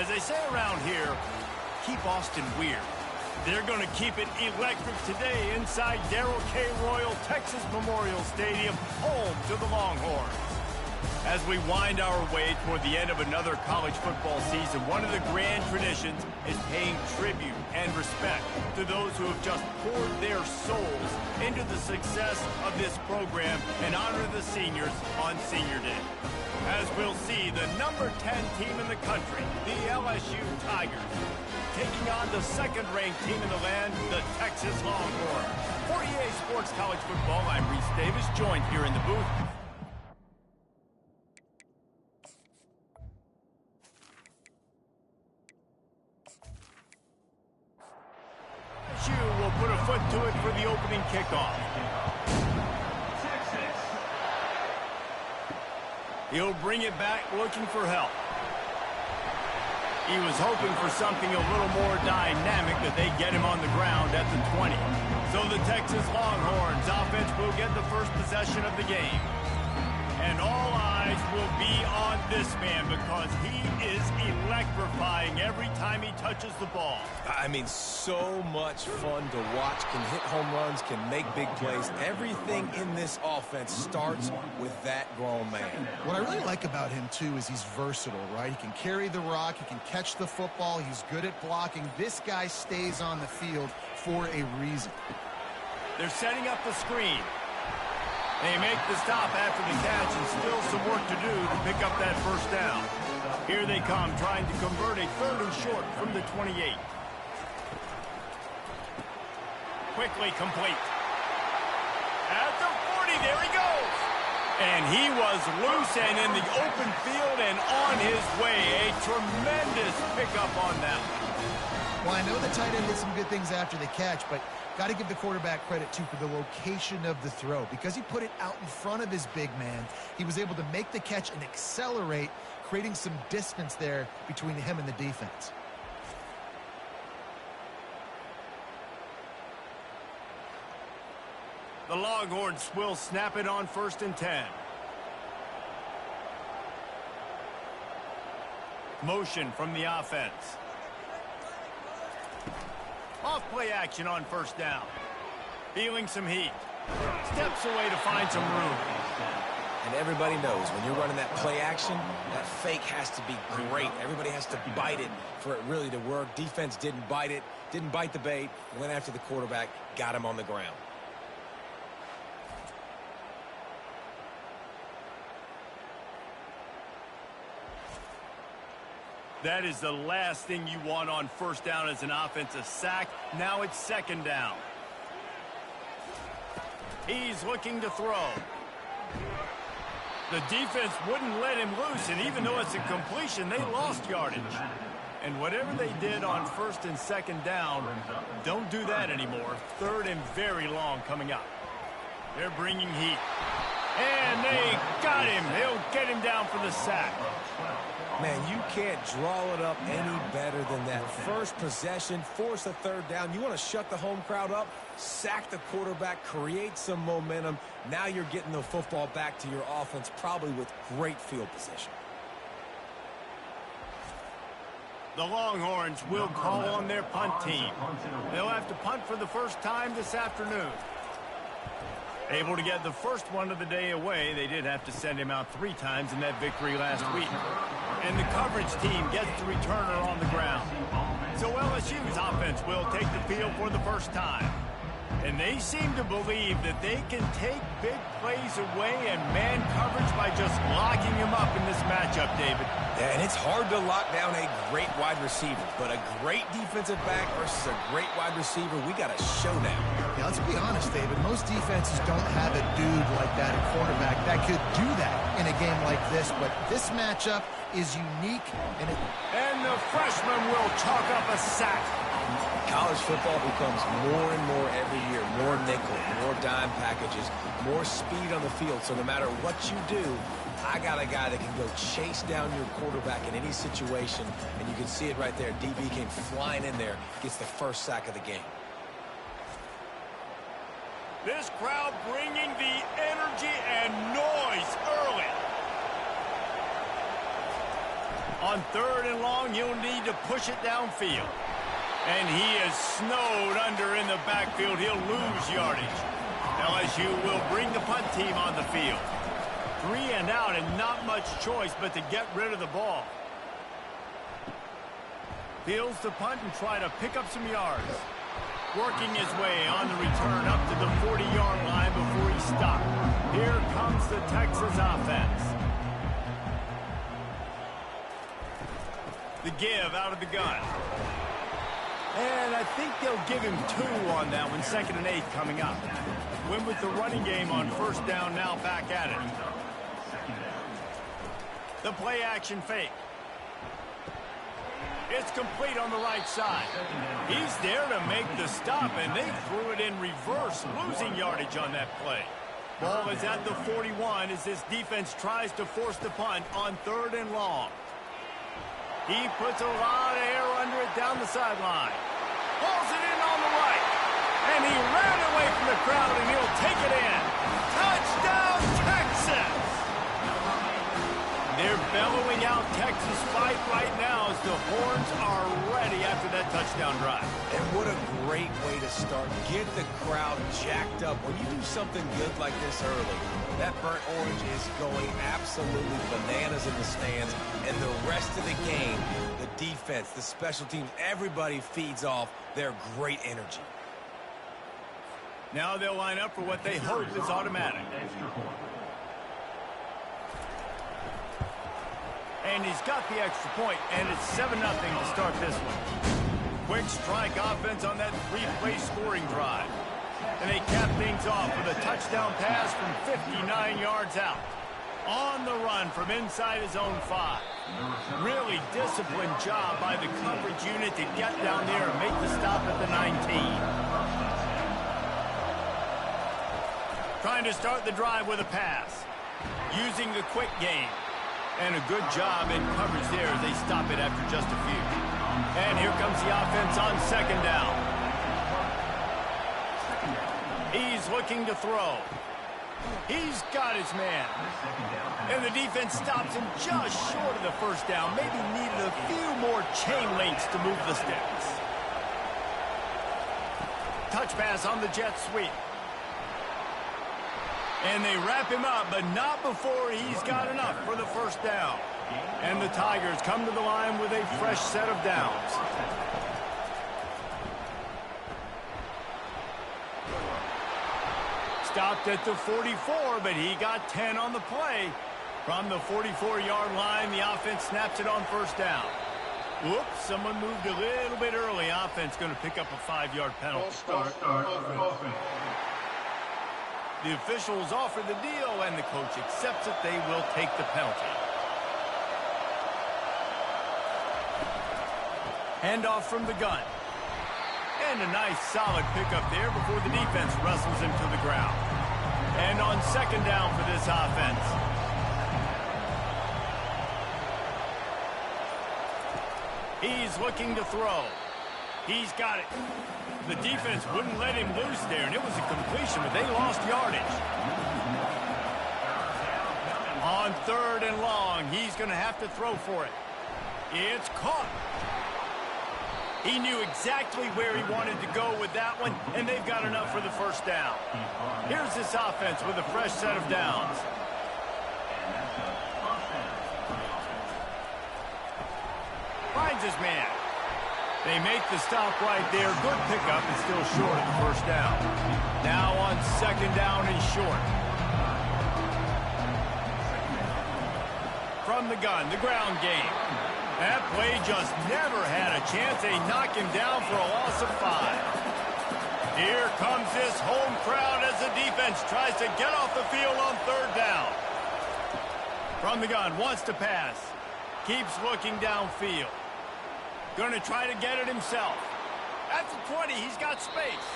As they say around here, keep Austin weird. They're going to keep it electric today inside Darrell K. Royal Texas Memorial Stadium, home to the Longhorns. As we wind our way toward the end of another college football season, one of the grand traditions is paying tribute and respect to those who have just poured their souls into the success of this program and honor the seniors on Senior Day. As we'll see, the number 10 team in the country, the LSU Tigers, taking on the second-ranked team in the land, the Texas Longhorns. For EA Sports College Football, I'm Reese Davis, joined here in the booth. LSU will put a foot to it for the opening kickoff. He'll bring it back looking for help. He was hoping for something a little more dynamic, that they get him on the ground at the 20. So the Texas Longhorns offense will get the first possession of the game. And all eyes will be on this man because he is electrifying every time he touches the ball. I mean, so much fun to watch. Can hit home runs, can make big plays. Everything in this offense starts with that grown man. What I really like about him, too, is he's versatile, right? He can carry the rock, he can catch the football, he's good at blocking. This guy stays on the field for a reason. They're setting up the screen. They make the stop after the catch, and still some work to do to pick up that first down. Here they come, trying to convert a 3rd and short from the 28. Quickly complete. At the 40, there he goes. And he was loose and in the open field and on his way. A tremendous pickup on that one. Well, I know the tight end did some good things after the catch, but got to give the quarterback credit, too, for the location of the throw. Because he put it out in front of his big man, he was able to make the catch and accelerate, creating some distance there between him and the defense. The Longhorns will snap it on 1st and 10. Motion from the offense. Off play action on 1st down. Feeling some heat. Steps away to find some room. And everybody knows when you're running that play action, that fake has to be great. Everybody has to bite it for it really to work. Defense didn't bite it, didn't bite the bait, went after the quarterback, got him on the ground. That is the last thing you want on 1st down as an offensive sack. Now it's 2nd down. He's looking to throw. The defense wouldn't let him loose, and even though it's a completion, they lost yardage. And whatever they did on 1st and 2nd down, don't do that anymore. 3rd and very long coming up. They're bringing heat. And they got him. They'll get him down for the sack. Man, you can't draw it up any better than that. First possession, force a 3rd down. You want to shut the home crowd up, sack the quarterback, create some momentum. Now you're getting the football back to your offense, probably with great field position. The Longhorns will call on their punt team. They'll have to punt for the first time this afternoon. Able to get the first one of the day away. They did have to send him out 3 times in that victory last week. And the coverage team gets the returner on the ground. So LSU's offense will take the field for the first time. And they seem to believe that they can take big plays away and man coverage by just locking him up in this matchup, David. Yeah, and it's hard to lock down a great wide receiver, but a great defensive back versus a great wide receiver, we got a showdown. Yeah, let's be honest, David. Most defenses don't have a dude like that, a cornerback, that could do that in a game like this, but this matchup is unique. And the freshman will chalk up a sack. College football becomes more and more every year, more nickel, more dime packages, more speed on the field. So no matter what you do, I got a guy that can go chase down your quarterback in any situation, and you can see it right there. DB came flying in there, gets the first sack of the game. This crowd bringing the energy and noise early. On 3rd and long, you'll need to push it downfield. And he is snowed under in the backfield. He'll lose yardage. LSU will bring the punt team on the field. 3 and out and not much choice but to get rid of the ball. Fields to punt and try to pick up some yards. Working his way on the return up to the 40-yard line before he stopped. Here comes the Texas offense. The give out of the gun. And I think they'll give him 2 on that one, 2nd and 8 coming up. Win with the running game on 1st down, now back at it. The play action fake. It's complete on the right side. He's there to make the stop, and they threw it in reverse, losing yardage on that play. Ball is at the 41 as this defense tries to force the punt on 3rd and long. He puts a lot of air under it down the sideline. Pulls it in on the right. And he ran away from the crowd, and he'll take it in. Touchdown, Texas! They're bellowing out Texas fight right now as the horns are ready after that touchdown drive. And what a great way to start. Get the crowd jacked up. When you do something good like this early, that burnt orange is going absolutely bananas in the stands. And the rest of the game, the defense, the special teams, everybody feeds off their great energy. Now they'll line up for what they hope is automatic. And he's got the extra point, and it's 7-0 to start this one. Quick strike offense on that 3-play scoring drive. And they cap things off with a touchdown pass from 59 yards out. On the run from inside his own 5. Really disciplined job by the coverage unit to get down there and make the stop at the 19. Trying to start the drive with a pass. Using the quick game. And a good job in coverage there as they stop it after just a few. And here comes the offense on 2nd down. He's looking to throw. He's got his man. And the defense stops him just short of the 1st down. Maybe needed a few more chain links to move the sticks. Touch pass on the jet sweep. And they wrap him up, but not before he's got enough for the 1st down. And the Tigers come to the line with a fresh set of downs. Stopped at the 44, but he got 10 on the play. From the 44-yard line, the offense snaps it on 1st down. Whoops, someone moved a little bit early. Offense going to pick up a 5-yard penalty. The officials offer the deal, and the coach accepts it. They will take the penalty. Handoff from the gun. And a nice solid pickup there before the defense wrestles him to the ground. And on 2nd down for this offense. He's looking to throw. He's got it. The defense wouldn't let him loose there, and it was a completion, but they lost yardage. On 3rd and long, he's going to have to throw for it. It's caught. He knew exactly where he wanted to go with that one, and they've got enough for the 1st down. Here's this offense with a fresh set of downs. Finds his man. They make the stop right there. Good pickup and still short of the 1st down. Now on 2nd down and short. From the gun, the ground game. That play just never had a chance. They knock him down for a loss of 5. Here comes this home crowd as the defense tries to get off the field on 3rd down. From the gun, wants to pass. Keeps looking downfield. Going to try to get it himself. At the 20, he's got space.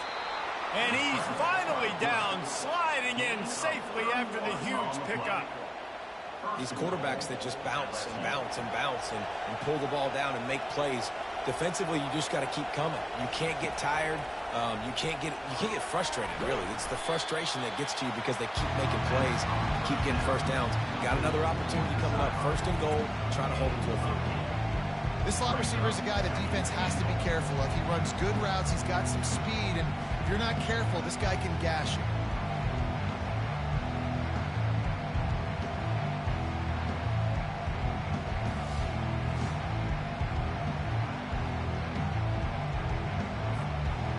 And he's finally down, sliding in safely after the huge pickup. These quarterbacks that just bounce and bounce and bounce and pull the ball down and make plays. Defensively, you just got to keep coming. You can't get tired. You can't get frustrated, really. It's the frustration that gets to you because they keep making plays, keep getting 1st downs. Got another opportunity coming up. 1st and goal, trying to hold them to a field. This slot receiver is a guy the defense has to be careful of. He runs good routes. He's got some speed, and if you're not careful, this guy can gash you.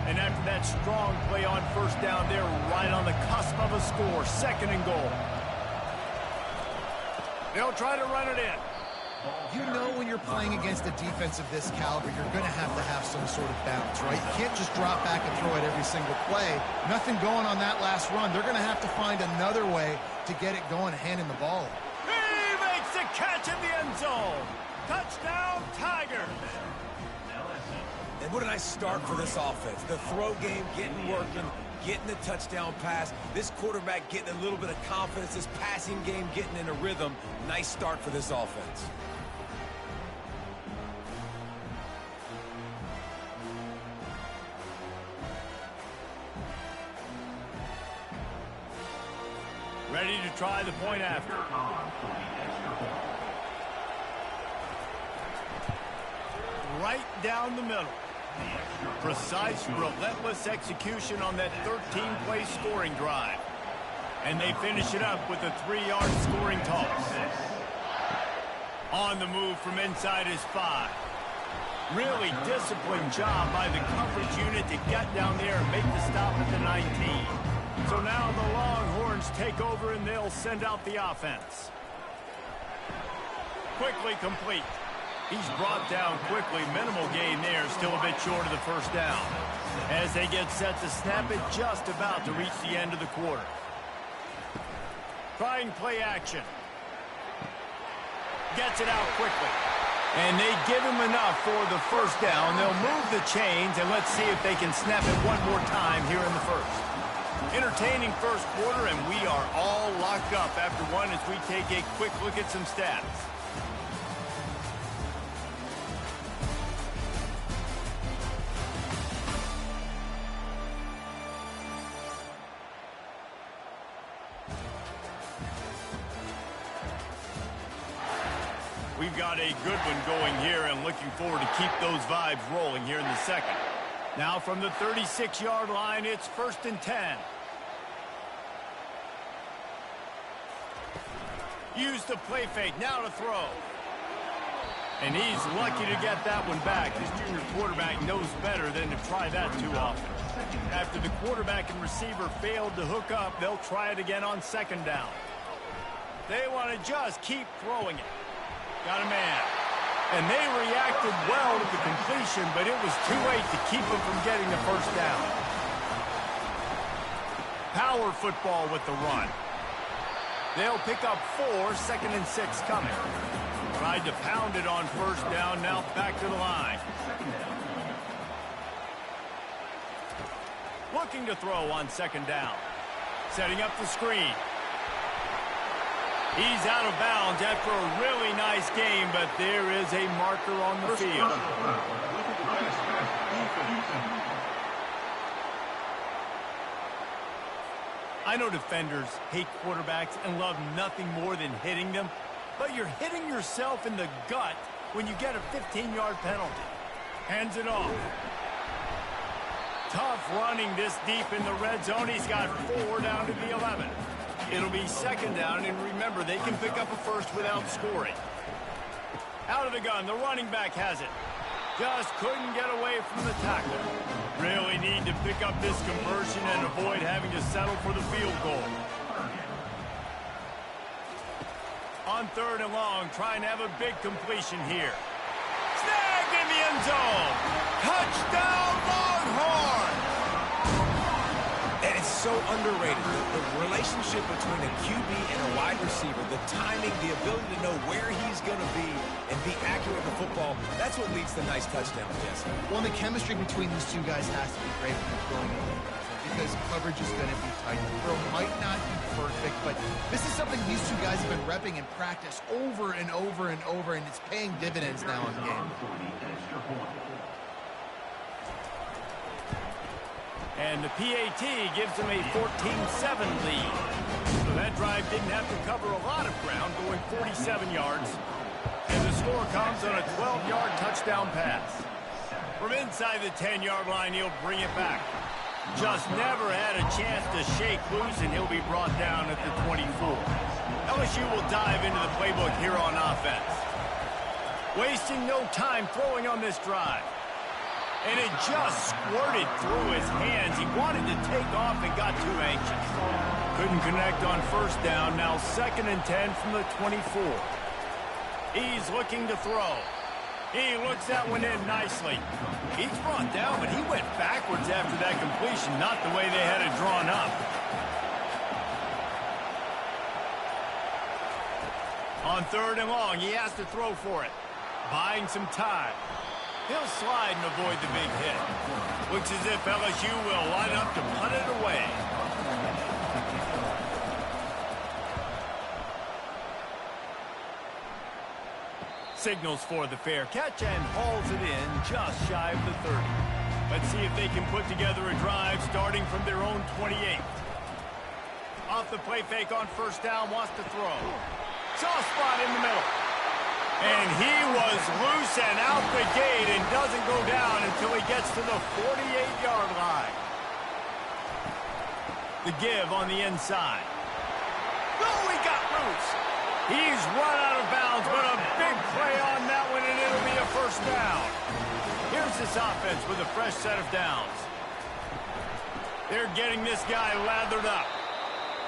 And after that strong play on first down, they're right on the cusp of a score. 2nd and goal. They'll try to run it in. You know when you're playing against a defense of this caliber, you're going to have some sort of balance, right? You can't just drop back and throw it every single play. Nothing going on that last run. They're going to have to find another way to get it going and hand him the ball. He makes the catch in the end zone. Touchdown, Tigers. And what a nice start for this offense. The throw game getting working, getting the touchdown pass. This quarterback getting a little bit of confidence. This passing game getting in a rhythm. Nice start for this offense. Ready to try the point after. Right down the middle. Precise, relentless execution on that 13-play scoring drive. And they finish it up with a 3-yard scoring toss. On the move from inside his 5. Really disciplined job by the coverage unit to get down there and make the stop at the 19. So now the Longhorns take over and they'll send out the offense. Quickly complete. He's brought down quickly. Minimal gain there. Still a bit short of the first down. As they get set to snap it, just about to reach the end of the quarter. Trying play action. Gets it out quickly. And they give him enough for the first down. They'll move the chains, and let's see if they can snap it one more time here in the first. Entertaining first quarter, and we are all locked up after one as we take a quick look at some stats. We've got a good one going here and looking forward to keep those vibes rolling here in the second. Now from the 36-yard line, it's 1st and 10. Use the play fake, now to throw. And he's lucky to get that one back. His junior quarterback knows better than to try that too often. After the quarterback and receiver failed to hook up, they'll try it again on 2nd down. They want to just keep throwing it. Got a man. And they reacted well to the completion, but it was too late to keep them from getting the first down. Power football with the run. They'll pick up 4, 2nd and 6 coming. Tried to pound it on first down, now back to the line. Looking to throw on 2nd down. Setting up the screen. He's out of bounds after a really nice game, but there is a marker on the field. I know defenders hate quarterbacks and love nothing more than hitting them, but you're hitting yourself in the gut when you get a 15-yard penalty. Hands it off. Tough running this deep in the red zone. He's got 4 down to the 11. It'll be 2nd down, and remember, they can pick up a first without scoring. Out of the gun, the running back has it. Just couldn't get away from the tackle. Really need to pick up this conversion and avoid having to settle for the field goal. On 3rd and long, trying to have a big completion here. Snagged in the end zone. Touchdown, Longhorns! And it's so underrated. The relationship between a QB and a wide receiver, the timing, the ability to know where he's going to be and be accurate with the football, that's what leads to nice touchdowns, Jesse. Well, the chemistry between these two guys has to be great when they're throwing it because coverage is going to be tight. The throw might not be perfect, but this is something these two guys have been repping in practice over and over and over, and it's paying dividends now in the game. And the PAT gives them a 14-7 lead. So that drive didn't have to cover a lot of ground, going 47 yards. And the score comes on a 12-yard touchdown pass. From inside the 10-yard line, he'll bring it back. Just never had a chance to shake loose, and he'll be brought down at the 24. LSU will dive into the playbook here on offense. Wasting no time throwing on this drive. And it just squirted through his hands. He wanted to take off and got too anxious. Couldn't connect on first down. Now 2nd and 10 from the 24. He's looking to throw. He looks that one in nicely. He's brought down, but he went backwards after that completion, not the way they had it drawn up. On 3rd and long, he has to throw for it. Buying some time. He'll slide and avoid the big hit. Looks as if LSU will line up to punt it away. Signals for the fair catch and hauls it in just shy of the 30. Let's see if they can put together a drive starting from their own 28. Off the play fake on first down, wants to throw. Soft spot in the middle. And he was loose and out the gate and doesn't go down until he gets to the 48-yard line. The give on the inside. Oh, he got loose. He's run out of bounds, but a big play on that one, and it'll be a first down. Here's this offense with a fresh set of downs. They're getting this guy lathered up.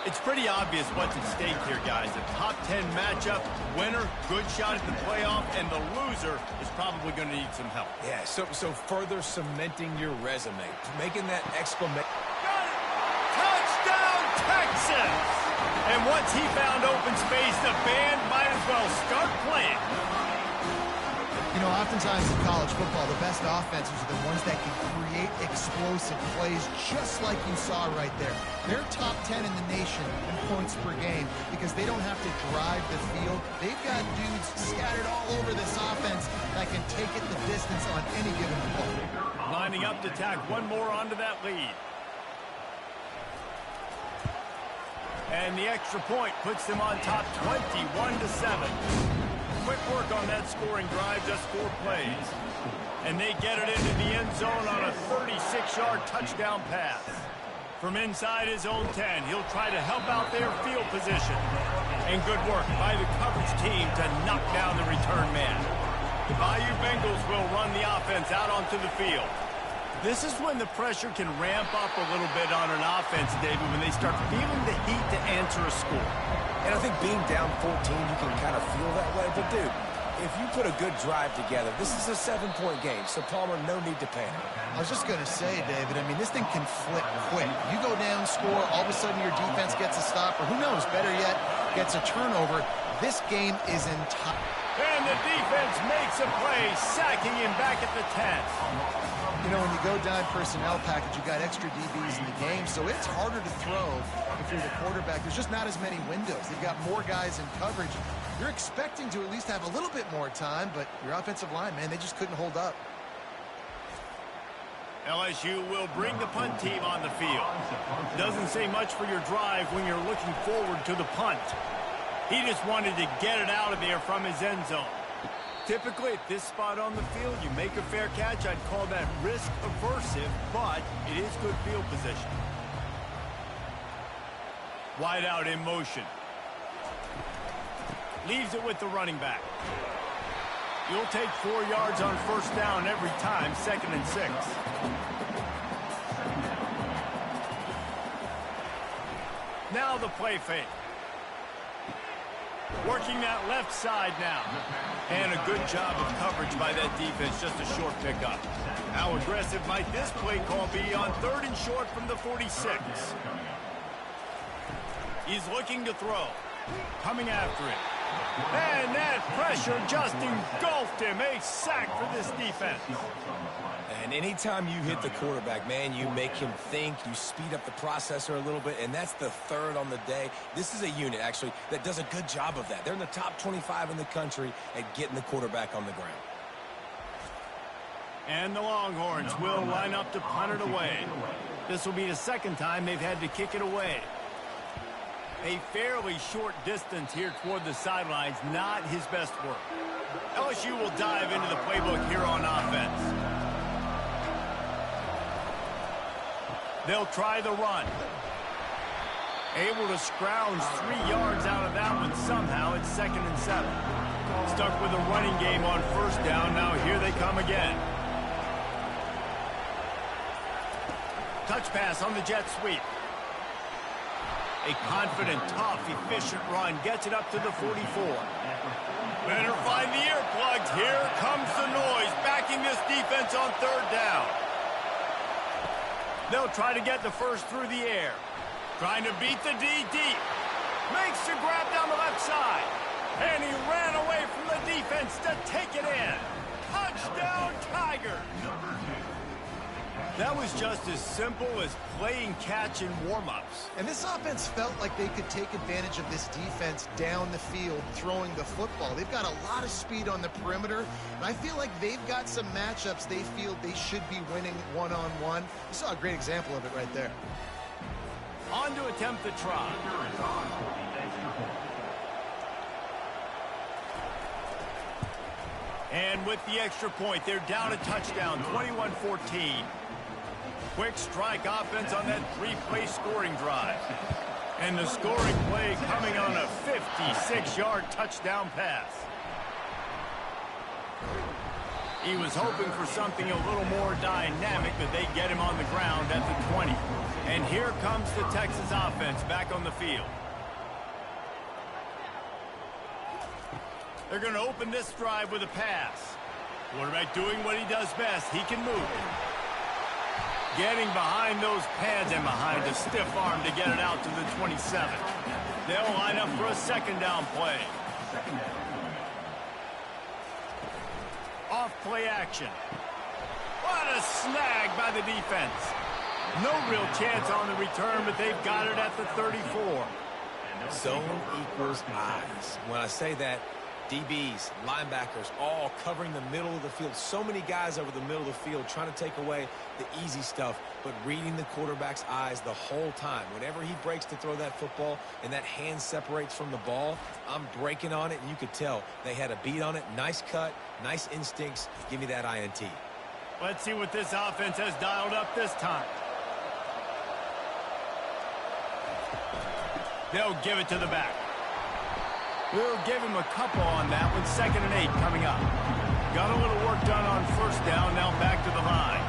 It's pretty obvious what's at stake here, guys. A top 10 matchup, winner, good shot at the playoff, and the loser is probably going to need some help. Yeah, so further cementing your resume, making that exclamation. Got it! Touchdown, Texas! And once he found open space, the band might as well start playing. You know, oftentimes in college football, the best offenses are the ones that can create explosive plays, just like you saw right there. They're top 10 in the nation in points per game because they don't have to drive the field. They've got dudes scattered all over this offense that can take it the distance on any given play. Lining up to tack one more onto that lead. And the extra point puts them on top 21-7. Quick work on that scoring drive, just 4 plays. And they get it into the end zone on a 36-yard touchdown pass. From inside his own 10, he'll try to help out their field position. And good work by the coverage team to knock down the return man. The Bayou Bengals will run the offense out onto the field. This is when the pressure can ramp up a little bit on an offense, David, when they start feeling the heat to answer a score. And I think being down 14, you can kind of feel that way. But, dude, if you put a good drive together, this is a 7-point game. So, Palmer, no need to panic. I was just going to say, David, I mean, this thing can flip quick. You go down, score, all of a sudden your defense gets a stop, or who knows, better yet, gets a turnover. This game is in top. And the defense makes a play, sacking him back at the 10. You know, when you go dime personnel package, you got extra DBs in the game, so it's harder to throw if you're the quarterback. There's just not as many windows. They've got more guys in coverage. You're expecting to at least have a little bit more time, but your offensive line, man, they just couldn't hold up. LSU will bring the punt team on the field. Doesn't say much for your drive when you're looking forward to the punt. He just wanted to get it out of there from his end zone. Typically, at this spot on the field, you make a fair catch. I'd call that risk-aversive, but it is good field position. Wide out in motion. Leaves it with the running back. You'll take 4 yards on first down every time, 2nd and 6. Now the play fake. Working that left side now. And a good job of coverage by that defense, just a short pickup. How aggressive might this play call be on 3rd and short from the 46? He's looking to throw. Coming after it. And that pressure just engulfed him. A sack for this defense. And anytime you hit the quarterback, man, you make him think, you speed up the processor a little bit, and that's the 3rd on the day. This is a unit, actually, that does a good job of that. They're in the top 25 in the country at getting the quarterback on the ground. And the Longhorns will line up to punt it away. This will be the 2nd time they've had to kick it away. A fairly short distance here toward the sidelines, not his best work. LSU will dive into the playbook here on offense. They'll try the run. Able to scrounge 3 yards out of that one somehow. It's 2nd and 7. Stuck with a running game on 1st down. Now here they come again. Touch pass on the jet sweep. A confident, tough, efficient run. Gets it up to the 44. Better find the earplugs. Here comes the noise. Backing this defense on 3rd down. They'll try to get the first through the air. Trying to beat the D deep. Makes the grab down the left side. And he ran away from the defense to take it in. Touchdown, Tigers. That was just as simple as playing catch in warm-ups. And this offense felt like they could take advantage of this defense down the field throwing the football. They've got a lot of speed on the perimeter, and I feel like they've got some matchups they feel they should be winning one-on-one. You saw a great example of it right there. On to attempt the try. And with the extra point, they're down a touchdown, 21-14. Quick strike offense on that 3-play scoring drive. And the scoring play coming on a 56-yard touchdown pass. He was hoping for something a little more dynamic, but they get him on the ground at the 20. And here comes the Texas offense back on the field. They're going to open this drive with a pass. Quarterback doing what he does best. He can move. Getting behind those pads and behind a stiff arm to get it out to the 27. They'll line up for a 2nd down play. Off play action. What a snag by the defense. No real chance on the return, but they've got it at the 34. Zone equals eyes. When I say that, DBs, linebackers, all covering the middle of the field. So many guys over the middle of the field trying to take away the easy stuff, but reading the quarterback's eyes the whole time. Whenever he breaks to throw that football and that hand separates from the ball, I'm breaking on it, and you could tell they had a beat on it. Nice cut, nice instincts. Give me that INT. Let's see what this offense has dialed up this time. They'll give it to the back. We'll give him a couple on that one. 2nd and 8 coming up. Got a little work done on 1st down. Now back to the line.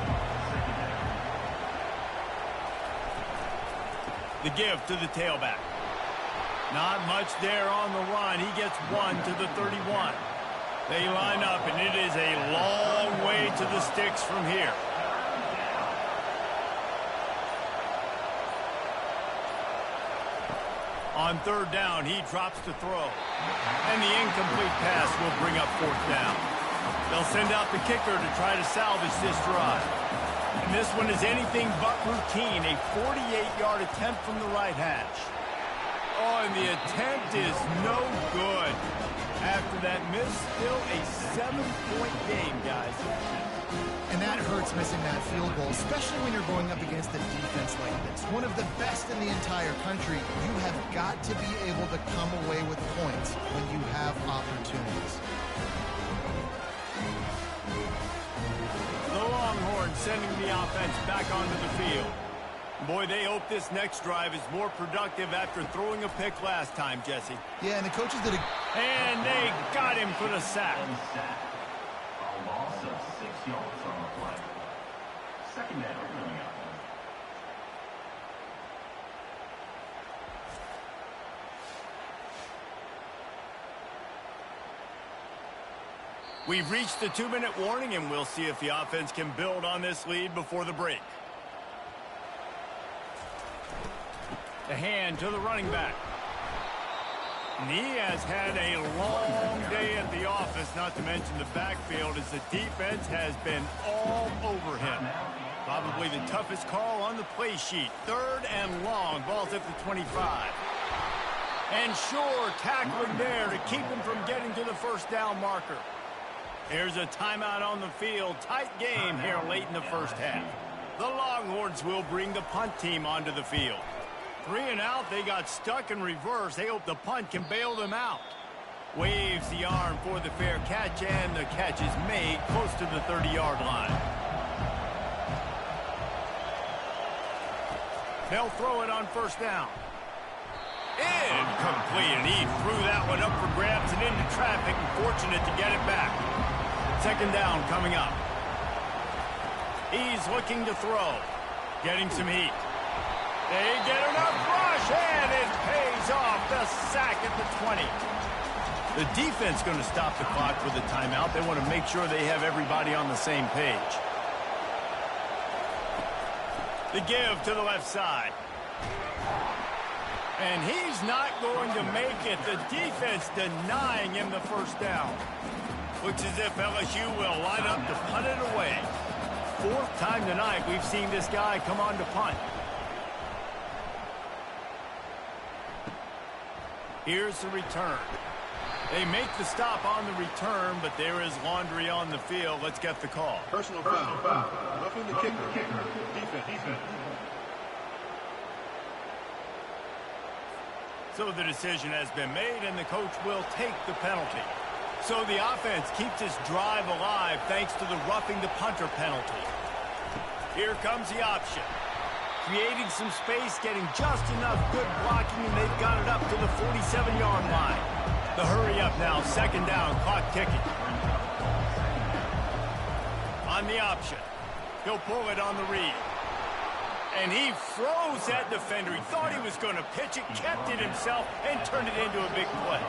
The give to the tailback. Not much there on the run. He gets 1 to the 31. They line up, and it is a long way to the sticks from here. On 3rd down, he drops to throw. And the incomplete pass will bring up 4th down. They'll send out the kicker to try to salvage this drive. And this one is anything but routine. A 48-yard attempt from the right hash. Oh, and the attempt is no good. After that miss, still a 7-point game, guys. And that hurts missing that field goal, especially when you're going up against a defense like this. One of the best in the entire country. You have got to be able to come away with points when you have opportunities. The Longhorns sending the offense back onto the field. Boy, they hope this next drive is more productive after throwing a pick last time, Jesse. Yeah, and the coaches did a... And they got him for the sack. A loss of 6 yards on the play. 2nd down coming up. We've reached the 2-minute warning, and we'll see if the offense can build on this lead before the break. The hand to the running back. And he has had a long day at the office, not to mention the backfield, as the defense has been all over him. Probably the toughest call on the play sheet. 3rd and long. Ball's at the 25. And sure, tackling there to keep him from getting to the 1st down marker. Here's a timeout on the field. Tight game here late in the 1st half. The Longhorns will bring the punt team onto the field. 3 and out. They got stuck in reverse. They hope the punt can bail them out. Waves the arm for the fair catch, and the catch is made close to the 30-yard line. They'll throw it on first down. Incomplete, and he threw that one up for grabs and into traffic, and fortunate to get it back. Second down coming up. He's looking to throw. Getting some heat. They get enough rush, and it pays off. The sack at the 20. The defense going to stop the clock with a timeout. They want to make sure they have everybody on the same page. The give to the left side. And he's not going to make it. The defense denying him the first down. Looks as if LSU will line up to punt it away. 4th time tonight we've seen this guy come on to punt. Here's the return. They make the stop on the return, but there is laundry on the field. Let's get the call. Personal foul. Roughing the kicker. Defense. So the decision has been made, and the coach will take the penalty. So the offense keeps this drive alive thanks to the roughing the punter penalty. Here comes the option. Creating some space, getting just enough good blocking, and they've got it up to the 47-yard line. The hurry up now, second down, clock ticking. On the option. He'll pull it on the read. And he froze that defender. He thought he was going to pitch it, kept it himself, and turned it into a big play.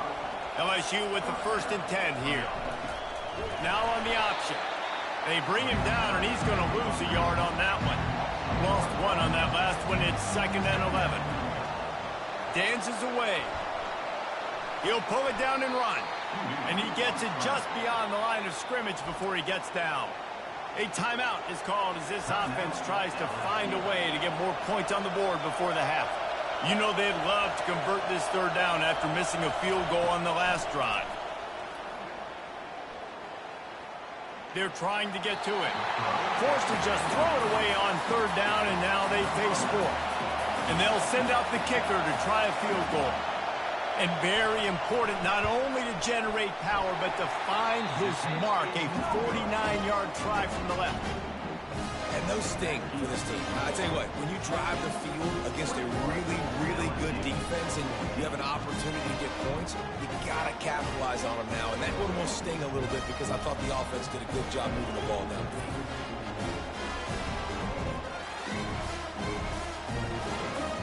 LSU with the 1st and 10 here. Now on the option. They bring him down, and he's going to lose a yard on that one. Lost 1 on that last one. It's 2nd and 11. Dances away. He'll pull it down and run. And he gets it just beyond the line of scrimmage before he gets down. A timeout is called as this offense tries to find a way to get more points on the board before the half. You know they'd love to convert this 3rd down after missing a field goal on the last drive. They're trying to get to it. Forced to just throw it away on 3rd down, and now they face 4. And they'll send out the kicker to try a field goal. And very important, not only to generate power, but to find his mark, a 49-yard try from the left. And those sting for this team. I tell you what, when you drive the field against a really, really good defense and you have an opportunity to get points, you got to capitalize on them now. And that one will sting a little bit because I thought the offense did a good job moving the ball down the field.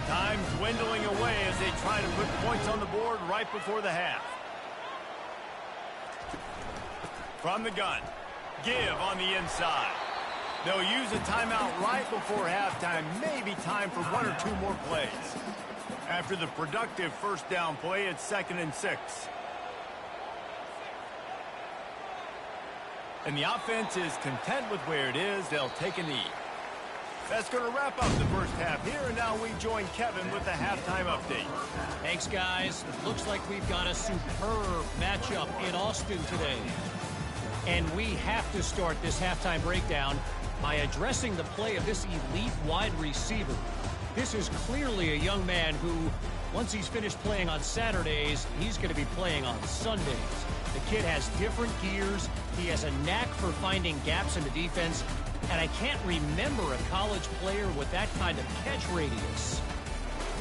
Time dwindling away as they try to put points on the board right before the half. From the gun, give on the inside. They'll use a timeout right before halftime, maybe time for 1 or 2 more plays. After the productive first down play, it's 2nd and 6. And the offense is content with where it is. They'll take a knee. That's going to wrap up the first half here, and now we join Kevin with the halftime update. Thanks, guys. It looks like we've got a superb matchup in Austin today. And we have to start this halftime breakdown by addressing the play of this elite wide receiver. This is clearly a young man who, once he's finished playing on Saturdays, he's going to be playing on Sundays. The kid has different gears. He has a knack for finding gaps in the defense. And I can't remember a college player with that kind of catch radius.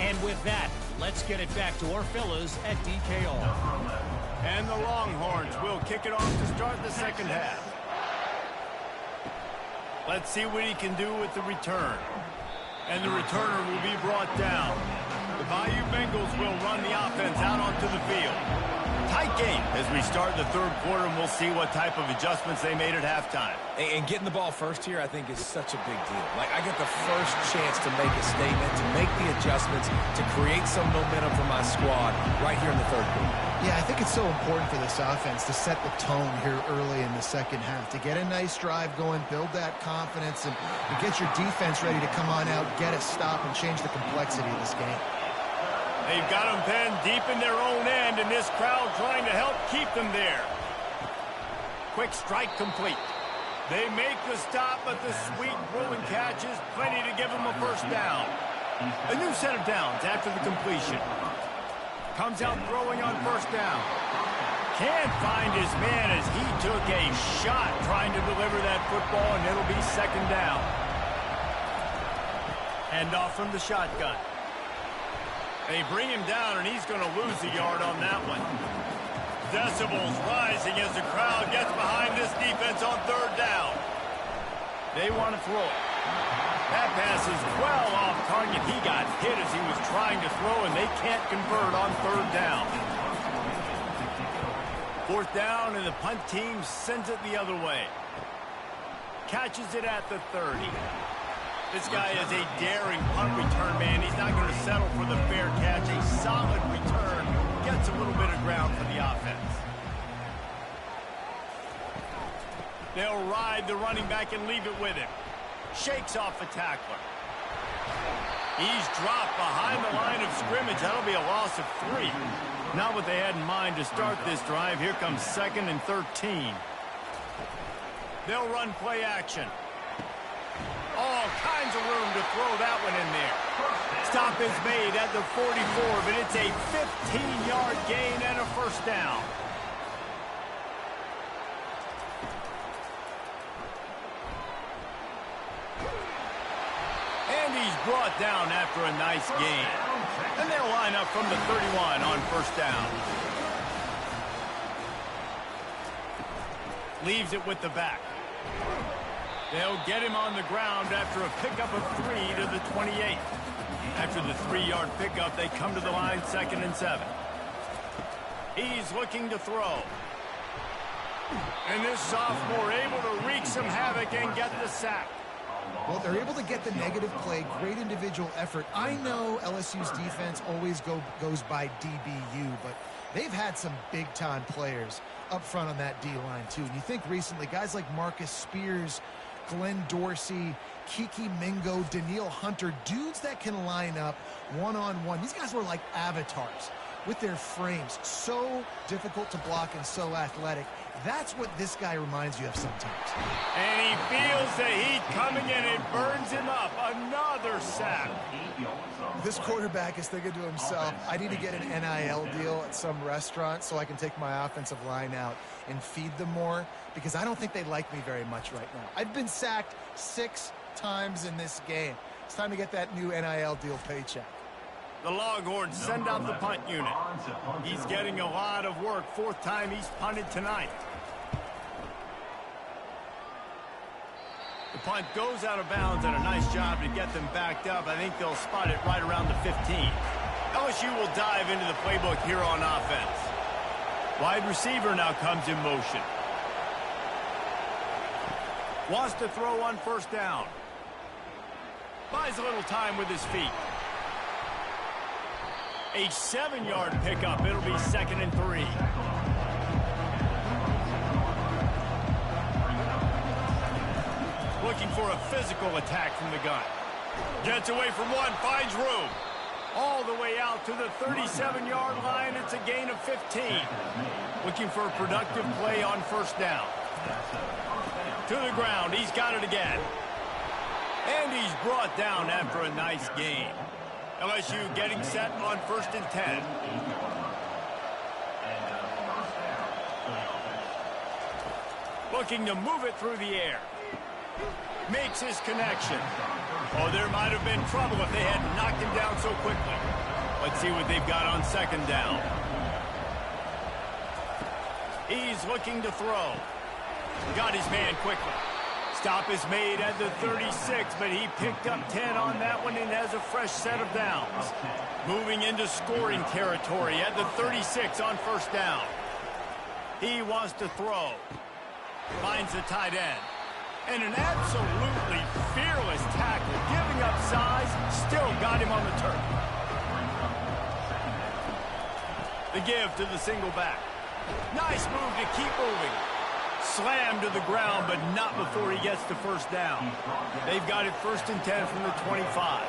And with that, let's get it back to our fellas at DKR. And the Longhorns will kick it off to start the second half. Let's see what he can do with the return. And the returner will be brought down. The Bayou Bengals will run the offense out onto the field. Tight game as we start the 3rd quarter, and we'll see what type of adjustments they made at halftime. And getting the ball first here, I think, is such a big deal. Like, I get the first chance to make a statement, to make the adjustments, to create some momentum for my squad right here in the 3rd quarter. Yeah, I think it's so important for this offense to set the tone here early in the second half, to get a nice drive going, build that confidence, and get your defense ready to come on out, get a stop, and change the complexity of this game. They've got them pinned deep in their own end, and this crowd trying to help keep them there. Quick strike complete. They make the stop, but the sweet rolling catch is plenty to give them a first down. A new set of downs after the completion. Comes out throwing on first down. Can't find his man as he took a shot trying to deliver that football, and it'll be second down. Hand off from the shotgun. They bring him down, and he's going to lose a yard on that one. Decibels rising as the crowd gets behind this defense on third down. They want to throw it. That pass is well off target. He got hit as he was trying to throw, and they can't convert on third down. Fourth down, and the punt team sends it the other way. Catches it at the 30. This guy is a daring punt return man. He's not going to settle for the fair catch. A solid return. Gets a little bit of ground for the offense. They'll ride the running back and leave it with him. Shakes off the tackler. He's dropped behind the line of scrimmage. That'll be a loss of 3. Not what they had in mind to start this drive. Here comes 2nd and 13. They'll run play action. All kinds of room to throw that one in there. Stop is made at the 44, but it's a 15-yard gain and a first down. And he's brought down after a nice gain. And they'll line up from the 31 on first down. Leaves it with the back. They'll get him on the ground after a pickup of 3 to the 28. After the 3-yard pickup, they come to the line 2nd and 7. He's looking to throw. And this sophomore able to wreak some havoc and get the sack. Well, they're able to get the negative play, great individual effort. I know LSU's defense always goes by DBU, but they've had some big-time players up front on that D-line, too. And you think recently, guys like Marcus Spears, Glenn Dorsey, Kiki Mingo, Daniil Hunter, dudes that can line up one-on-one. These guys were like avatars with their frames. So difficult to block and so athletic. That's what this guy reminds you of sometimes. And he feels the heat coming in. It burns him up. Another sack. This quarterback is thinking to himself, I need to get an NIL deal at some restaurant so I can take my offensive line out and feed them more, because I don't think they like me very much right now. I've been sacked 6 times in this game. It's time to get that new NIL deal paycheck. The Longhorns send out the punt unit. He's getting a lot of work. 4th time he's punted tonight. The punt goes out of bounds, and a nice job to get them backed up. I think they'll spot it right around the 15. LSU will dive into the playbook here on offense. Wide receiver now comes in motion. Wants to throw on first down. Buys a little time with his feet. A 7-yard pickup. It'll be 2nd and 3. Looking for a physical attack from the gun. Gets away from one, finds room. All the way out to the 37-yard line. It's a gain of 15. Looking for a productive play on first down. To the ground. He's got it again. And he's brought down after a nice gain. LSU getting set on 1st and 10. Looking to move it through the air. Makes his connection. Oh, there might have been trouble if they hadn't knocked him down so quickly. Let's see what they've got on 2nd down. He's looking to throw. Got his man quickly. Stop is made at the 36, but he picked up 10 on that one and has a fresh set of downs. Moving into scoring territory at the 36 on first down. He wants to throw. Finds the tight end. And an absolutely fearless tackle. Giving up size, still got him on the turf. The give to the single back. Nice move to keep moving. Slammed to the ground, but not before he gets to first down. They've got it 1st and 10 from the 25.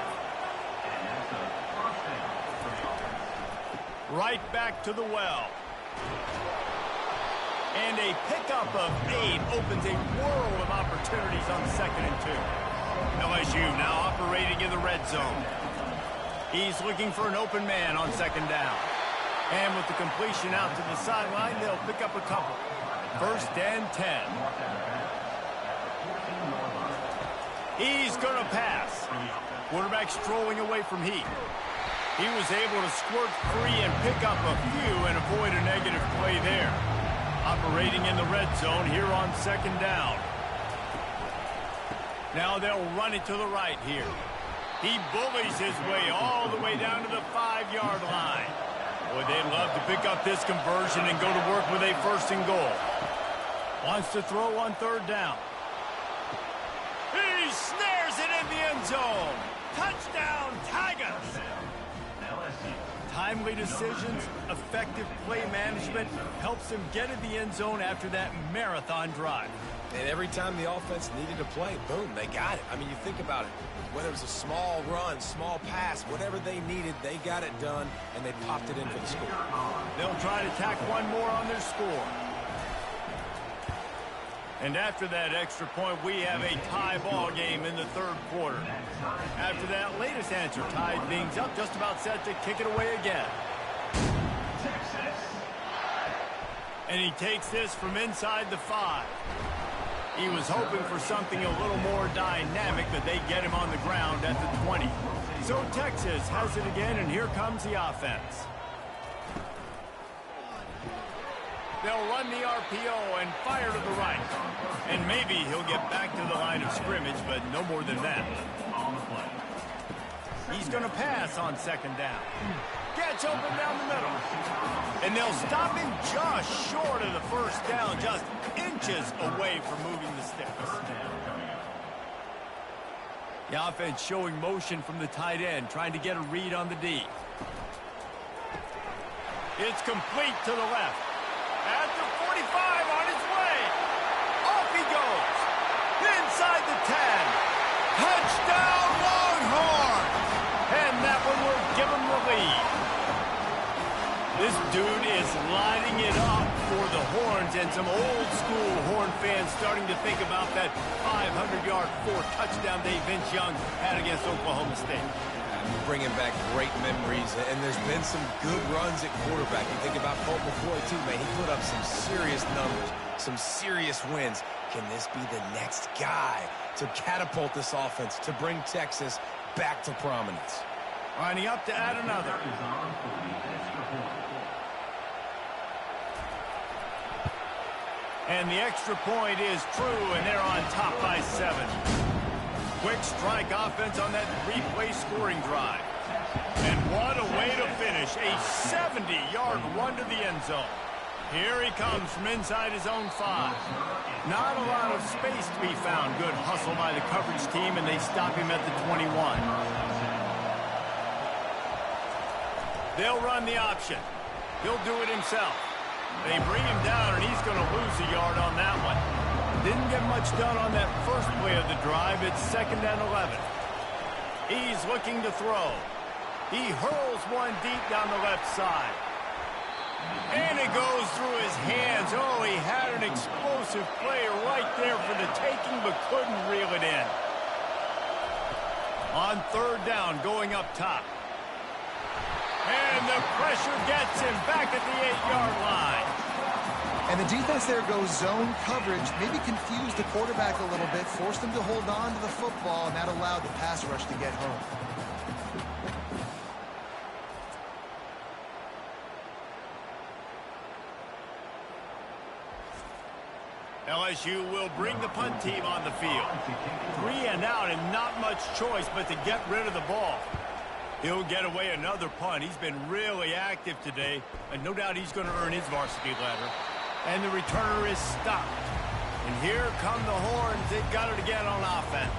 Right back to the well. And a pickup of 8 opens a world of opportunities on 2nd and 2. LSU now operating in the red zone. He's looking for an open man on second down. And with the completion out to the sideline, they'll pick up a couple. 1st and 10. He's going to pass. Quarterback strolling away from heat. He was able to squirt free and pick up a few and avoid a negative play there. Operating in the red zone here on second down. Now they'll run it to the right here. He bullies his way all the way down to the 5-yard line. Boy, they'd love to pick up this conversion and go to work with a 1st and goal. Wants to throw on 3rd down. He snares it in the end zone. Touchdown, Tigers. Timely decisions, effective play management helps him get in the end zone after that marathon drive. And every time the offense needed to play, boom, they got it. I mean, you think about it. Whether it was a small run, small pass, whatever they needed, they got it done, and they popped it in for the score. They'll try to tack one more on their score. And after that extra point, we have a tie ball game in the 3rd quarter. After that latest answer tied things up, just about set to kick it away again. And he takes this from inside the 5. He was hoping for something a little more dynamic, but they get him on the ground at the 20. So Texas has it again, and here comes the offense. They'll run the RPO and fire to the right. And maybe he'll get back to the line of scrimmage, but no more than that. He's going to pass on second down. Gets open down the middle. And they'll stop him just short of the 1st down, just inches away from moving the sticks. The offense showing motion from the tight end, trying to get a read on the D. It's complete to the left. At the 45 on his way. Off he goes. Inside the 10. Touchdown Longhorns. And that one will give him the lead. This dude is lighting it up for the Horns, and some old-school Horn fans starting to think about that 500-yard 4-touchdown day Vince Young had against Oklahoma State. Bringing back great memories, and there's been some good runs at quarterback. You think about Colt McCoy, too, man. He put up some serious numbers, some serious wins. Can this be the next guy to catapult this offense, to bring Texas back to prominence? Lining up to add another. And the extra point is true, and they're on top by 7. Quick strike offense on that 3-play scoring drive. And what a way to finish. A 70-yard run to the end zone. Here he comes from inside his own 5. Not a lot of space to be found. Good hustle by the coverage team, and they stop him at the 21. They'll run the option. He'll do it himself. They bring him down, and he's going to lose a yard on that one. Didn't get much done on that first play of the drive. It's 2nd and 11. He's looking to throw. He hurls one deep down the left side. And it goes through his hands. Oh, he had an explosive play right there for the taking, but couldn't reel it in. On 3rd down, going up top. And the pressure gets him back at the 8-yard line. And the defense there goes zone coverage, maybe confused the quarterback a little bit, forced him to hold on to the football, and that allowed the pass rush to get home. LSU will bring the punt team on the field. 3 and out, and not much choice but to get rid of the ball. He'll get away another punt. He's been really active today, and no doubt he's going to earn his varsity letter. And the returner is stopped. And here come the Horns. They've got it again on offense.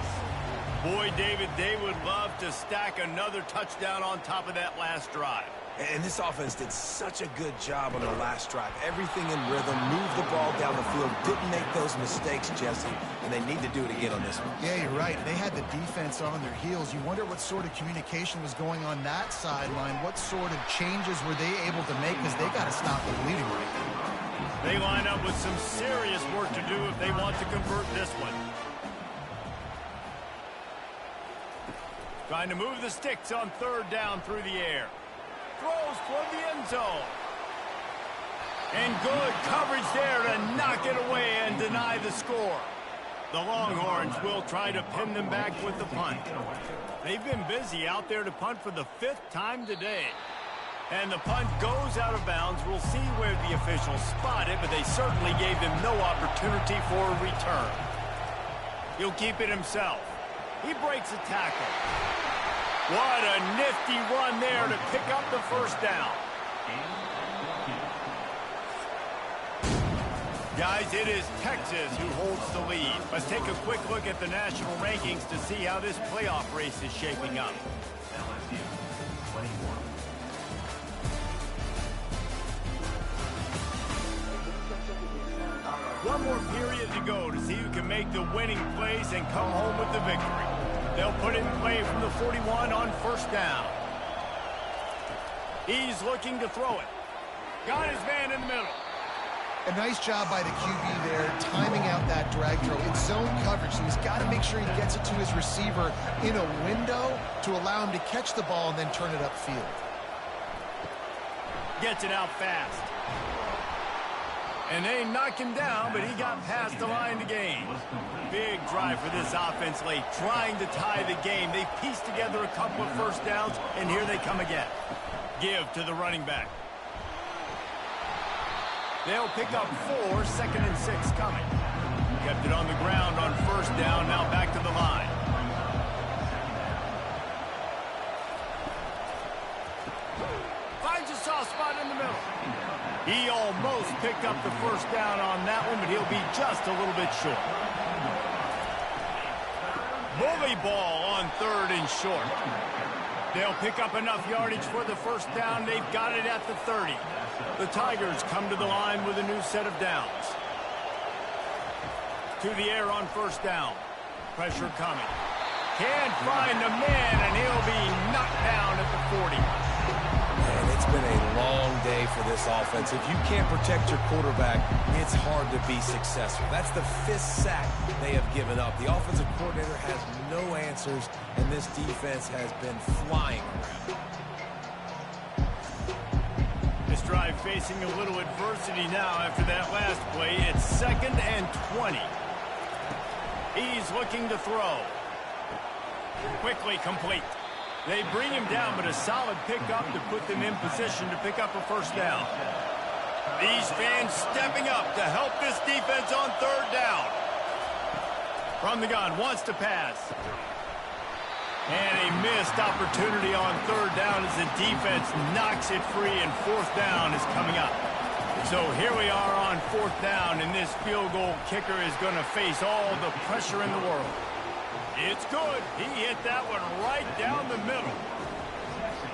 Boy, David, they would love to stack another touchdown on top of that last drive. And this offense did such a good job on the last drive. Everything in rhythm, moved the ball down the field, didn't make those mistakes, Jesse, and they need to do it again on this one. Yeah, you're right. They had the defense on their heels. You wonder what sort of communication was going on that sideline. What sort of changes were they able to make, because they got to stop the bleeding right now. They line up with some serious work to do if they want to convert this one. Trying to move the sticks on third down through the air. Throws toward the end zone. And good coverage there to knock it away and deny the score. The Longhorns will try to pin them back with the punt. They've been busy out there to punt for the 5th time today. And the punt goes out of bounds. We'll see where the officials spot it, but they certainly gave them no opportunity for a return. He'll keep it himself. He breaks a tackle. What a nifty run there to pick up the first down. Guys, it is Texas who holds the lead. Let's take a quick look at the national rankings to see how this playoff race is shaping up. LSU, 21. One more period to go to see who can make the winning plays and come home with the victory. They'll put it in play from the 41 on first down. He's looking to throw it. Got his man in the middle. A nice job by the QB there, timing out that drag throw. It's zone coverage, so he's got to make sure he gets it to his receiver in a window to allow him to catch the ball and then turn it upfield. Gets it out fast. And they knock him down, but he got past the line to gain. Big drive for this offense late, trying to tie the game. They pieced together a couple of first downs, and here they come again. Give to the running back. They'll pick up 4, 2nd and 6 coming. Kept it on the ground on first down, now back to the line. Finds a soft spot in the middle. He almost picked up the first down on that one, but he'll be just a little bit short. Bully ball on 3rd and short. They'll pick up enough yardage for the first down. They've got it at the 30. The Tigers come to the line with a new set of downs. To the air on first down. Pressure coming. Can't find the man, and he'll be knocked down at the 40. Man, it's been a long day for this offense. If you can't protect your quarterback, it's hard to be successful. That's the 5th sack they have given up. The offensive coordinator has no answers, and this defense has been flying around. This drive facing a little adversity now after that last play. It's 2nd and 20. He's looking to throw. Quickly complete. They bring him down, but a solid pickup to put them in position to pick up a first down. These fans stepping up to help this defense on third down. From the gun, wants to pass. And a missed opportunity on third down as the defense knocks it free, and fourth down is coming up. So here we are on fourth down, and this field goal kicker is going to face all the pressure in the world. It's good. He hit that one right down the middle.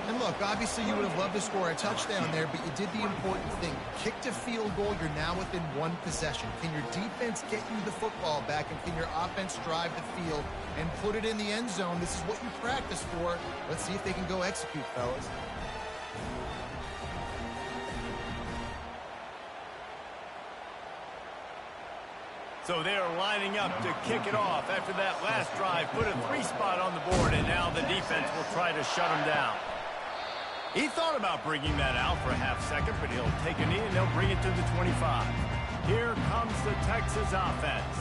And look, obviously you would have loved to score a touchdown there, but you did the important thing. Kicked a field goal, you're now within 1 possession. Can your defense get you the football back, and can your offense drive the field and put it in the end zone? This is what you practice for. Let's see if they can go execute, fellas. So they're lining up to kick it off after that last drive. Put a 3 spot on the board, and now the defense will try to shut him down. He thought about bringing that out for a half second, but he'll take a knee and they'll bring it to the 25. Here comes the Texas offense.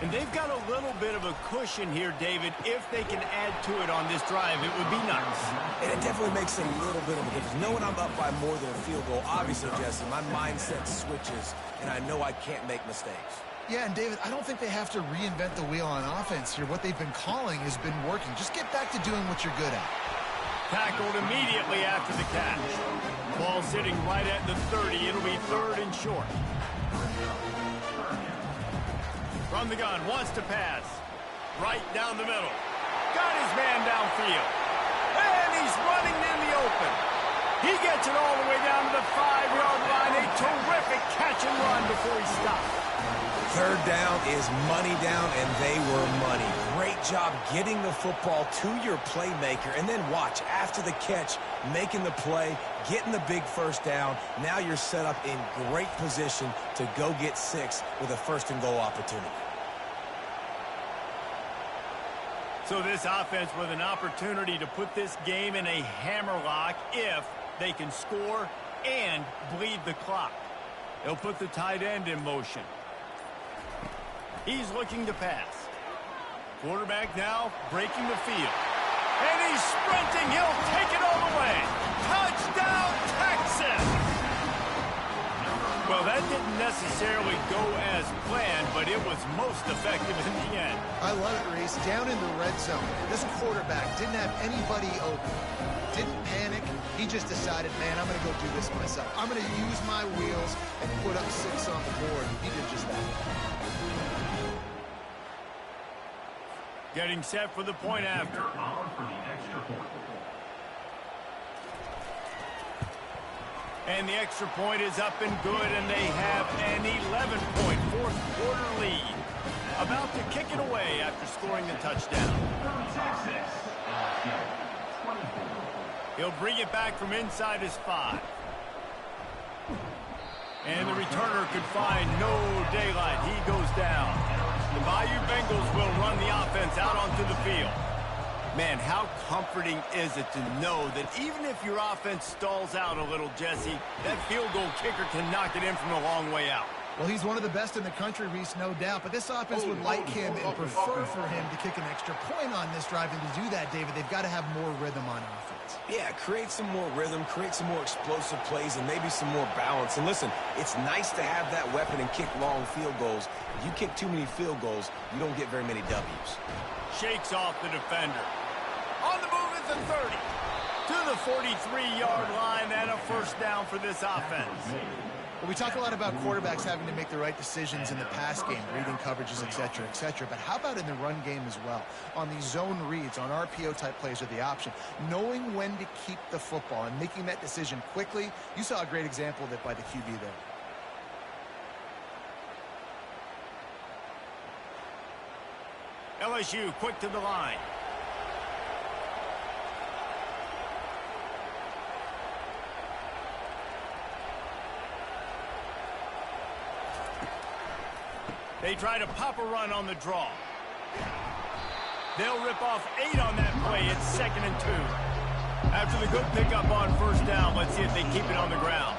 And they've got a little bit of a cushion here, David. If they can add to it on this drive, it would be nice. And it definitely makes a little bit of a difference. Knowing I'm up by more than a field goal, obviously, Jesse, my mindset switches, and I know I can't make mistakes. Yeah, and David, I don't think they have to reinvent the wheel on offense here. What they've been calling has been working. Just get back to doing what you're good at. Tackled immediately after the catch. Ball sitting right at the 30. It'll be 3rd and short. From the gun, wants to pass. Right down the middle. Got his man downfield. And he's running in the open. He gets it all the way down to the 5-yard line. A terrific catch and run before he stopped. Third down is money down, and they were money. Great job getting the football to your playmaker, and then watch, after the catch, making the play, getting the big first down. Now you're set up in great position to go get 6 with a 1st and goal opportunity. So this offense with an opportunity to put this game in a hammerlock if they can score and bleed the clock. They'll put the tight end in motion. He's looking to pass. Quarterback now breaking the field. And he's sprinting. He'll take it all the way. Touchdown, Texas! Well, that didn't necessarily go as planned, but it was most effective in the end. I love it, Reese. Down in the red zone, this quarterback didn't have anybody open. Didn't panic. He just decided, man, I'm going to go do this myself. I'm going to use my wheels and put up 6 on the board. He did just that. Getting set for the point after. And the extra point is up and good, and they have an 11-point fourth-quarter lead. About to kick it away after scoring the touchdown. He'll bring it back from inside his 5. And the returner could find no daylight. He goes down. The Bayou Bengals will run the offense out onto the field. Man, how comforting is it to know that even if your offense stalls out a little, Jesse, that field goal kicker can knock it in from a long way out. Well, he's one of the best in the country, Reese, no doubt. But this offense would like him and prefer for him to kick an extra point on this drive. And to do that, David, they've got to have more rhythm on offense. Yeah, create some more rhythm, create some more explosive plays, and maybe some more balance. And listen, it's nice to have that weapon and kick long field goals. If you kick too many field goals, you don't get very many W's. Shakes off the defender. On the move at the 30. To the 43-yard line, and a first down for this offense. Well, we talk a lot about quarterbacks having to make the right decisions in the pass game, reading coverages, et cetera, but how about in the run game as well? On these zone reads, on RPO-type plays or the option, knowing when to keep the football and making that decision quickly. You saw a great example of it by the QB there. LSU quick to the line. They try to pop a run on the draw. They'll rip off 8 on that play. It's 2nd and 2. After the good pickup on first down, let's see if they keep it on the ground.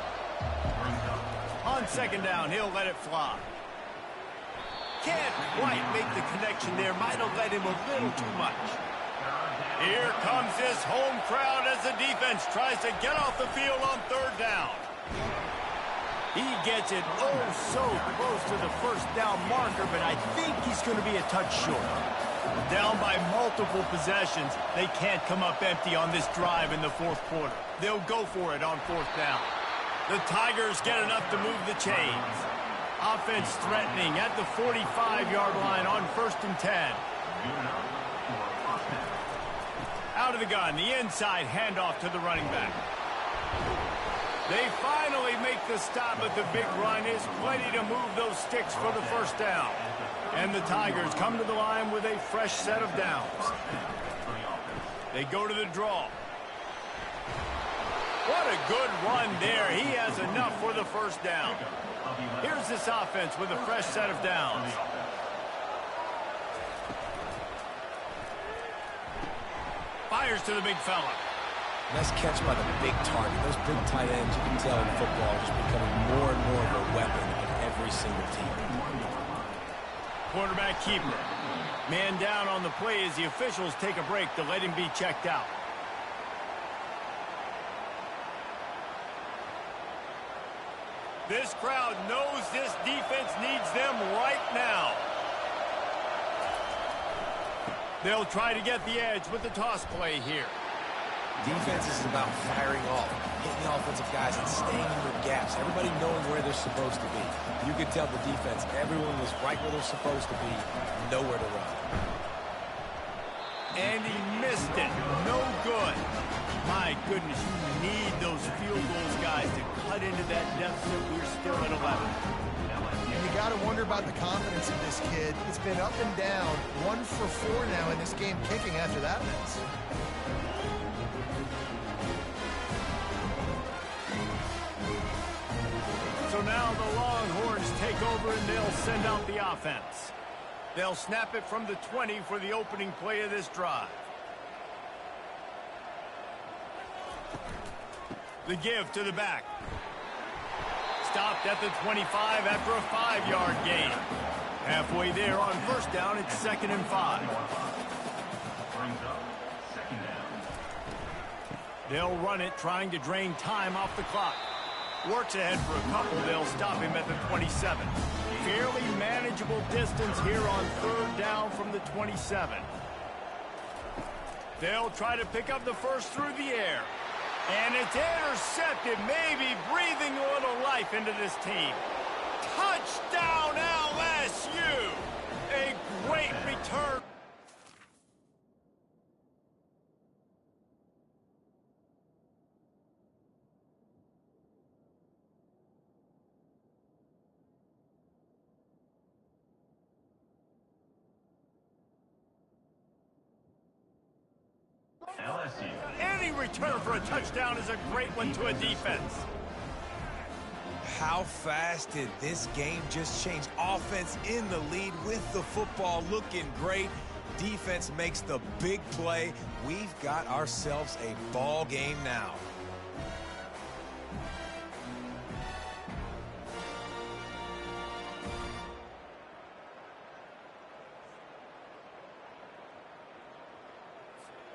On 2nd down, he'll let it fly. Can't quite make the connection there. Might have let him a little too much. Here comes this home crowd as the defense tries to get off the field on 3rd down. He gets it so close to the first down marker, but I think he's going to be a touch short. Down by multiple possessions, they can't come up empty on this drive in the 4th quarter. They'll go for it on 4th down. The Tigers get enough to move the chains. Offense threatening at the 45-yard line on 1st and 10. Out of the gun, the inside handoff to the running back. They finally make the stop, but the big run is plenty to move those sticks for the first down. And the Tigers come to the line with a fresh set of downs. They go to the draw. What a good run there. He has enough for the first down. Here's this offense with a fresh set of downs. Fires to the big fella. Nice catch by the big target. Those big tight ends, you can tell in football, are just becoming more and more of a weapon in every single team. Quarterback keeper. Man down on the play as the officials take a break to let him be checked out. This crowd knows this defense needs them right now. They'll try to get the edge with the toss play here. Defense is about firing off, hitting the offensive guys, and staying in their gaps. Everybody knowing where they're supposed to be. You could tell the defense, everyone was right where they're supposed to be, nowhere to run. And he missed it. No good. My goodness, you need those field goals, guys, to cut into that deficit. We're still at 11. And you got to wonder about the confidence of this kid. It's been up and down, 1 for 4 now in this game kicking after that miss. So now the Longhorns take over and they'll send out the offense. They'll snap it from the 20 for the opening play of this drive. The give to the back. Stopped at the 25 after a 5-yard gain. Halfway there on first down, it's 2nd and 5. Brings up 2nd down. They'll run it, trying to drain time off the clock. Works ahead for a couple. They'll stop him at the 27. Fairly manageable distance here on 3rd down from the 27. They'll try to pick up the first through the air. And it's intercepted, maybe breathing a little life into this team. Touchdown, LSU! A great return. LSU. Any return for a touchdown is a great one to a defense. How fast did this game just change? Offense in the lead with the football looking great. Defense makes the big play. We've got ourselves a ball game now.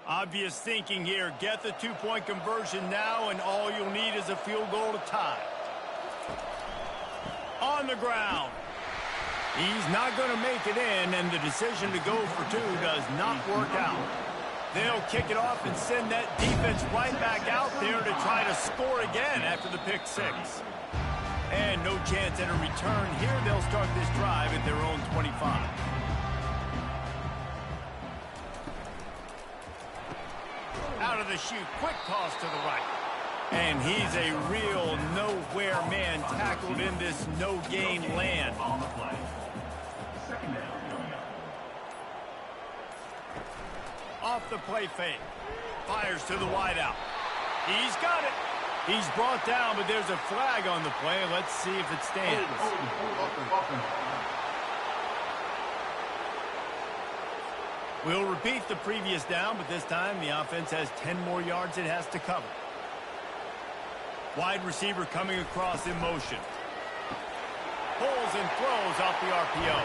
Obvious thinking here. Get the 2-point conversion now, and all you'll need is a field goal to tie. On the ground. He's not going to make it in, and the decision to go for 2 does not work out. They'll kick it off and send that defense right back out there to try to score again after the pick 6. And no chance at a return here. They'll start this drive at their own 25. Out of the chute, quick toss to the right. And he's a real nowhere man tackled in this no-gain land. On the play. 2nd down coming up. Off the play fake. Fires to the wideout. He's got it. He's brought down, but there's a flag on the play. Let's see if it stands. We'll repeat the previous down, but this time the offense has 10 more yards it has to cover. Wide receiver coming across in motion. Pulls and throws off the RPO.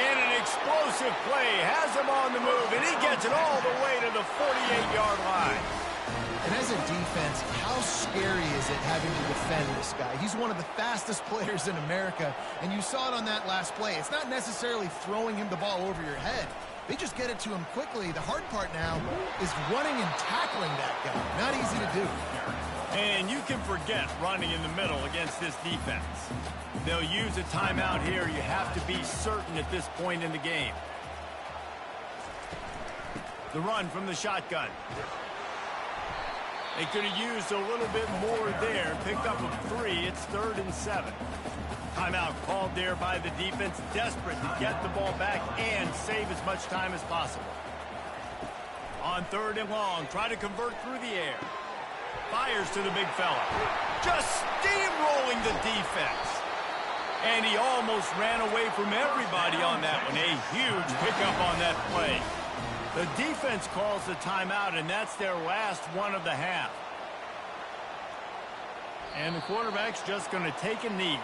And an explosive play has him on the move, and he gets it all the way to the 48-yard line. And as a defense, how scary is it having to defend this guy? He's one of the fastest players in America, and you saw it on that last play. It's not necessarily throwing him the ball over your head. They just get it to him quickly. The hard part now is running and tackling that guy. Not easy to do. And you can forget running in the middle against this defense. They'll use a timeout here. You have to be certain at this point in the game. The run from the shotgun. They could have used a little bit more there. Picked up a 3. It's 3rd and 7. Timeout called there by the defense, desperate to get the ball back and save as much time as possible. On 3rd and long, try to convert through the air. Fires to the big fella. Just steamrolling the defense. And he almost ran away from everybody on that one. A huge pickup on that play. The defense calls the timeout, and that's their last one of the half. And the quarterback's just going to take a knee.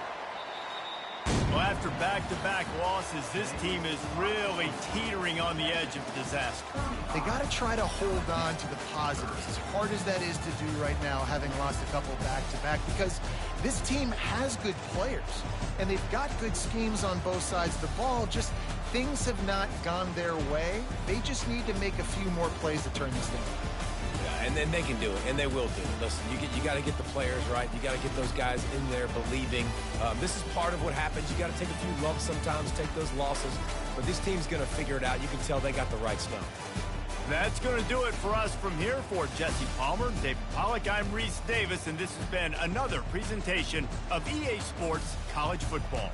Well, after back-to-back losses, this team is really teetering on the edge of disaster. They got to try to hold on to the positives, as hard as that is to do right now, having lost a couple back-to-back, because this team has good players, and they've got good schemes on both sides of the ball. Just things have not gone their way. They just need to make a few more plays to turn this thing around. Yeah, and then they can do it, and they will do it. Listen, you got to get the players right. You got to get those guys in there believing. This is part of what happens. You got to take a few lumps sometimes, take those losses. But this team's going to figure it out. You can tell they got the right stuff. That's going to do it for us from here. For Jesse Palmer, David Pollack, I'm Reese Davis, and this has been another presentation of EA Sports College Football.